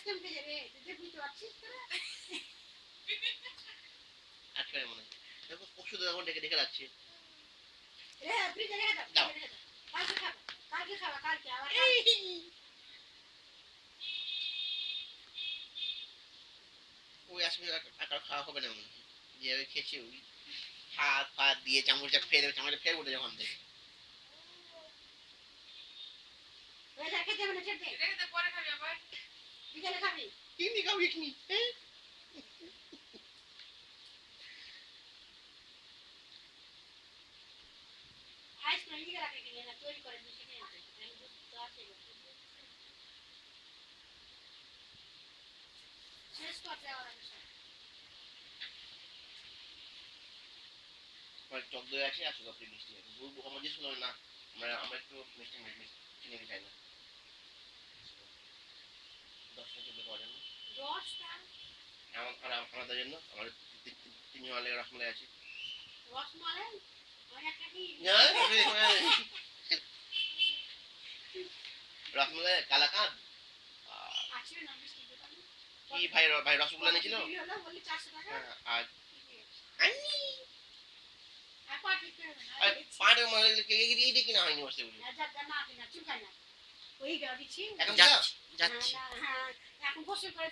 ice cream খেয়ে রে তুই বুঝতে পারছিস তোরা আজকে মনে দেখো পরশু তো এখন ডেকে রাখছি রে ফ্রিজে রেখে দাও কালকে খাবা কালকে আবার ওই আজকে আর খাওয়া হবে না মনে হয় যেভাবে খেয়েছি ওই হাত ফাত দিয়ে চামচটা ফেলে চামচটা ফেলে উঠে যখন থেকে খেতে হবে না খেতে পরে খাবি আবার বিকেলে খাবি কিনি খাবি কিনি হ্যাঁ আইসক্রিম লিখে রাখে কিনে না তৈরি করে দিতে কিনে আমি তো আছে শেষ করতে আর টক দই আছে আর সুগার ফ্রি মিষ্টি আছে বলবো আমার যে শুনলাম না আমরা একটু মিষ্টি চিনি খাই না 10টা চলতে পারে না 10টা আমাদের জন্য আমাদের তিন জনের রসমালাই আছে রসমালাই অনেকটা কি রসমালাই কালাকাঁদ আছে না মিষ্টি দোকানে কি ভাই রসগোল্লা নিয়েছিল বললি 400 টাকা আর আর পাঁচটা মানে এইটা কিনা হয়নি বসে বলি না চুকাই না ওই গাড়ি ছিল এখন হ্যাঁ এখন বসে করে